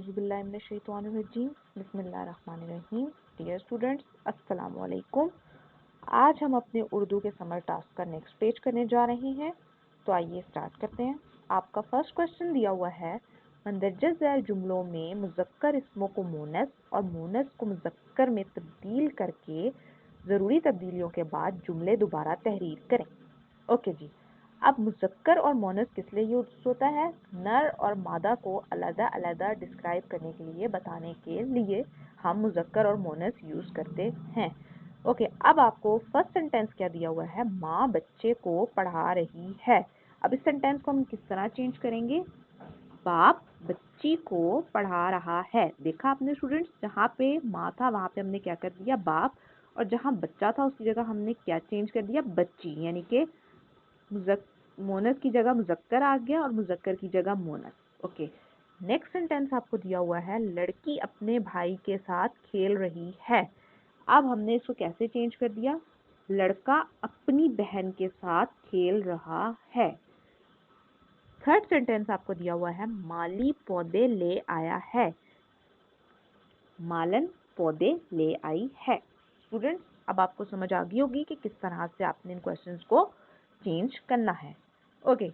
बिस्मिल्लाहिर्रहमानिर्रहीम बिस्मिल्लाहिर्रहमानिर्रहीम। Dear students, अस्सलाम वालेकुम। आज हम अपने उर्दू के समर टास्क का नेक्स्ट पेज करने जा रहे हैं। तो आइए स्टार्ट करते हैं। आपका फर्स्ट क्वेश्चन दिया हुआ है, मंदरजा ज़ैल जुमलों में मुज़क्कर इस्मों को मोनस और मोनस को मुज़क्कर में तब्दील करके ज़रूरी तब्दीलियों के बाद जुमले दोबारा तहरीर करें। ओके जी। अब मुज़क्कर और मोनस किस लिए यूज होता है? नर और मादा को अलग अलग डिस्क्राइब करने के लिए, बताने के लिए हम मुज़क्कर और मोनस यूज करते हैं। ओके, अब आपको फर्स्ट सेंटेंस क्या दिया हुआ है? माँ बच्चे को पढ़ा रही है। अब इस सेंटेंस को हम किस तरह चेंज करेंगे? बाप बच्ची को पढ़ा रहा है। देखा आपने स्टूडेंट्स, जहाँ पे माँ था वहाँ पे हमने क्या कर दिया? बाप। और जहाँ बच्चा था उसकी जगह हमने क्या चेंज कर दिया? बच्ची। यानी कि मोनस की जगह मुज़क्कर आ गया और मुज़क्कर की जगह मोनस। ओके, नेक्स्ट सेंटेंस आपको दिया हुआ है, लड़की अपने भाई के साथ खेल रही है। अब हमने इसको कैसे चेंज कर दिया? लड़का अपनी बहन के साथ खेल रहा है। थर्ड सेंटेंस आपको दिया हुआ है, माली पौधे ले आया है। मालन पौधे ले आई है। स्टूडेंट्स, अब आपको समझ आ गई होगी कि किस तरह से आपने इन क्वेश्चंस को चेंज करना है। ओके,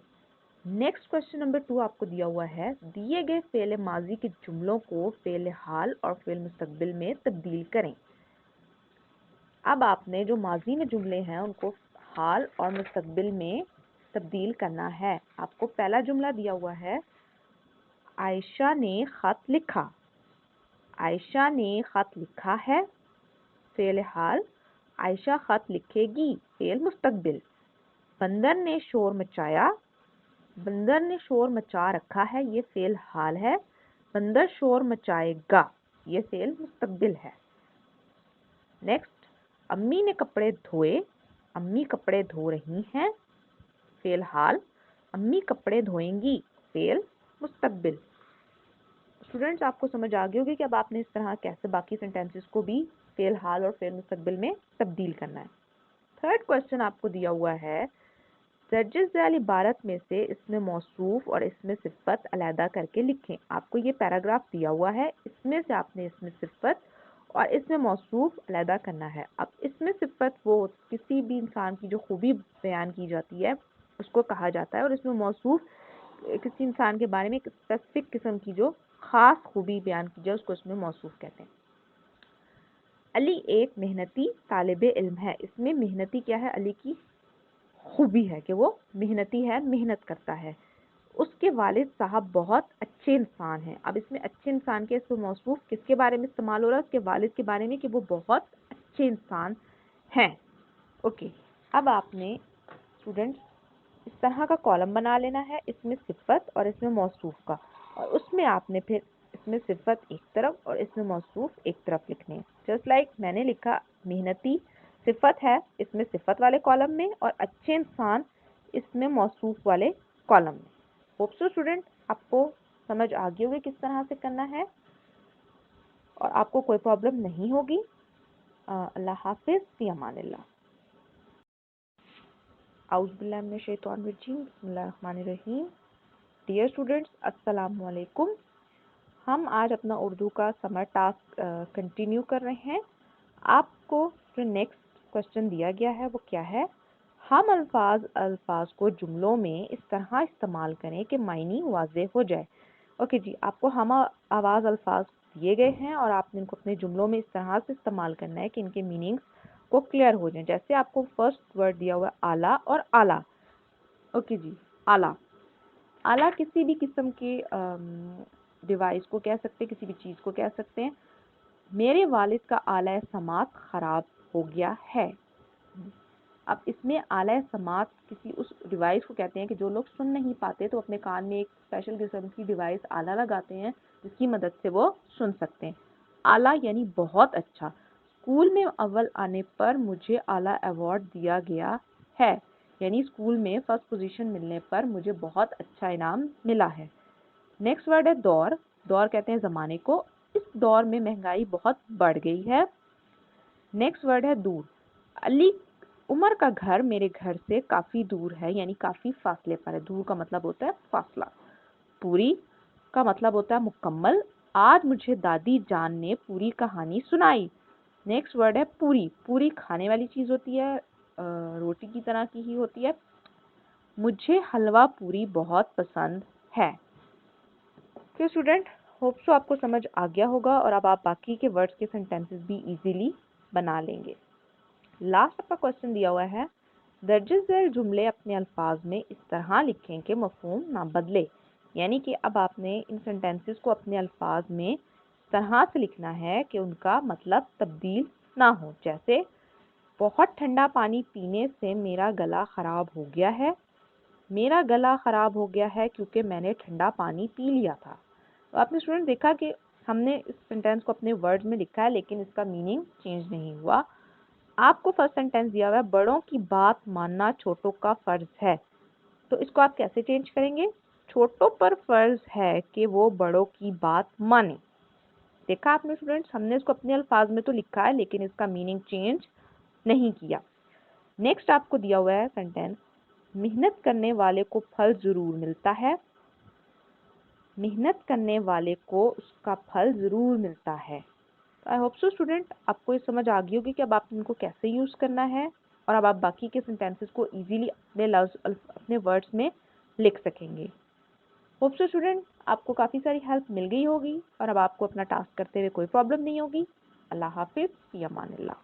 नेक्स्ट क्वेश्चन नंबर 2 आपको दिया हुआ है, दिए गए फेल माजी के जुमलों को फेल हाल और फेल मुस्तकबिल में तब्दील करें। अब आपने जो माजी में जुमले हैं उनको हाल और मुस्तकबिल में तब्दील करना है। आपको पहला जुमला दिया हुआ है, आयशा ने खत लिखा। आयशा ने खत लिखा है, फेल हाल। आयशा खत लिखेगी, फेल मुस्तकबिल। बंदर ने शोर मचाया। बंदर ने शोर मचा रखा है, ये फेल हाल है। बंदर शोर मचाएगा, ये फेल मुस्तकबिल है। नेक्स्ट, अम्मी ने कपड़े धोए। अम्मी कपड़े धो रही हैं, फेल हाल। अम्मी कपड़े धोएंगी, फेल मुस्तकबिल। स्टूडेंट्स, आपको समझ आ गई होगी कि अब आपने इस तरह कैसे बाकी सेंटेंसेस को भी फेल हाल और फेल मुस्तकबिल में तब्दील करना है। थर्ड क्वेश्चन आपको दिया हुआ है, दर्जे ज़ैल इबारत में से इसमें मौसूफ और इसमें सिफ़त अलहदा करके लिखें। आपको ये पैराग्राफ दिया हुआ है, इसमें से आपने इसमें सिफ़त और इसमें मौसूफ अलहदा करना है। अब इसमें सिफ़त वो किसी भी इंसान की जो खूबी बयान की जाती है उसको कहा जाता है, और इसमें मौसूफ किसी इंसान के बारे में एक स्पेसिफिक किस्म की जो ख़ास खूबी बयान की जाए उसको इसमें मौसूफ कहते हैं। अली एक मेहनती तालिब इल्म है। इसमें मेहनती क्या है? अली की खूबी है कि वो मेहनती है, मेहनत करता है। उसके वालिद साहब बहुत अच्छे इंसान हैं। अब इसमें अच्छे इंसान के इसमें मौसूफ किसके बारे में इस्तेमाल हो रहा है? उसके वालिद के बारे में कि वो बहुत अच्छे इंसान हैं। ओके, अब आपने स्टूडेंट्स इस तरह का कॉलम बना लेना है, इसमें सिफत और इसमें मौसूफ का, और उसमें आपने फिर इसमें सिफत एक तरफ और इसमें मौसूफ एक तरफ लिखने हैं। जस्ट लाइक मैंने लिखा, मेहनती सिफत है इसमें सिफत वाले कॉलम में और अच्छे इंसान इसमें मौसूफ वाले कॉलम में। होप सो स्टूडेंट आपको समझ आ गई होगी किस तरह से करना है और आपको कोई प्रॉब्लम नहीं होगी। अल्लाह हाफिज़, फी अमानिल्लाह। बिस्मिल्लाहिर्रहमानिर्रहीम। डियर स्टूडेंट्स, अस्सलाम वालेकुम। हम आज अपना उर्दू का समर टास्क कंटिन्यू कर रहे हैं। आपको जो नेक्स्ट क्वेश्चन दिया गया है वो क्या है? हम अल्फाज को जुमलों में इस तरह इस्तेमाल करें कि मायनी वाज़ेह हो जाए। ओके जी, आपको हम आवाज़ अल्फाज दिए गए हैं और आपने इनको अपने जुमलों में इस तरह से इस्तेमाल करना है कि इनके मीनिंग्स को क्लियर हो जाए। जैसे आपको फर्स्ट वर्ड दिया हुआ है आला और आला। ओके जी, आला। आला किसी भी किस्म के डिवाइस को कह सकते हैं, किसी भी चीज़ को कह सकते हैं। मेरे वालिद का आला समात ख़राब हो गया है। अब इसमें आला समात किसी उस डिवाइस को कहते हैं कि जो लोग सुन नहीं पाते तो अपने कान में एक स्पेशल किस्म की डिवाइस आला लगाते हैं जिसकी मदद से वो सुन सकते हैं। आला यानी बहुत अच्छा। स्कूल में अव्वल आने पर मुझे आला अवार्ड दिया गया है, यानी स्कूल में फर्स्ट पोजीशन मिलने पर मुझे बहुत अच्छा इनाम मिला है। नेक्स्ट वर्ड है दौर। दौर कहते हैं ज़माने को। इस दौर में महंगाई बहुत बढ़ गई है। नेक्स्ट वर्ड है दूर। अली उमर का घर मेरे घर से काफ़ी दूर है, यानी काफ़ी फासले पर है। दूर का मतलब होता है फासला। पूरी का मतलब होता है मुकम्मल। आज मुझे दादी जान ने पूरी कहानी सुनाई। नेक्स्ट वर्ड है पूरी। पूरी खाने वाली चीज होती है, रोटी की तरह की ही होती है। मुझे हलवा पूरी बहुत पसंद है। तो स्टूडेंट, होप सो आपको समझ आ गया होगा और अब आप बाकी के वर्ड्स के सेंटेंसेस भी इजीली बना लेंगे। लास्ट आपका क्वेश्चन दिया हुआ है, दर्ज झैल जुमले अपने अल्फाज में इस तरह लिखें कि मफहूम ना बदले। यानी कि अब आपने इन सेंटेंसेस को अपने अल्फाज में इस तरह से लिखना है कि उनका मतलब तब्दील ना हो। जैसे, बहुत ठंडा पानी पीने से मेरा गला खराब हो गया है। मेरा गला खराब हो गया है क्योंकि मैंने ठंडा पानी पी लिया था। तो आपने स्टूडेंट देखा कि हमने इस सेंटेंस को अपने वर्ड्स में लिखा है लेकिन इसका मीनिंग चेंज नहीं हुआ। आपको फर्स्ट सेंटेंस दिया हुआ है, बड़ों की बात मानना छोटों का फर्ज है। तो इसको आप कैसे चेंज करेंगे? छोटों पर फर्ज है कि वो बड़ों की बात माने। देखा आपने स्टूडेंट्स, हमने इसको अपने अल्फाज में तो लिखा है लेकिन इसका मीनिंग चेंज नहीं किया। नेक्स्ट आपको दिया हुआ है सेंटेंस, मेहनत करने वाले को फल जरूर मिलता है। मेहनत करने वाले को उसका फल जरूर मिलता है। आई होप सो स्टूडेंट आपको ये समझ आ गई होगी कि अब आप इनको कैसे यूज करना है और अब आप बाकी के सेंटेंसेस को इजीली अपने लफ्ज अपने वर्ड्स में लिख सकेंगे। होप सो स्टूडेंट आपको काफी सारी हेल्प मिल गई होगी और अब आपको अपना टास्क करते हुए कोई प्रॉब्लम नहीं होगी। अल्लाह हाफिज, फी अमानिल्लाह।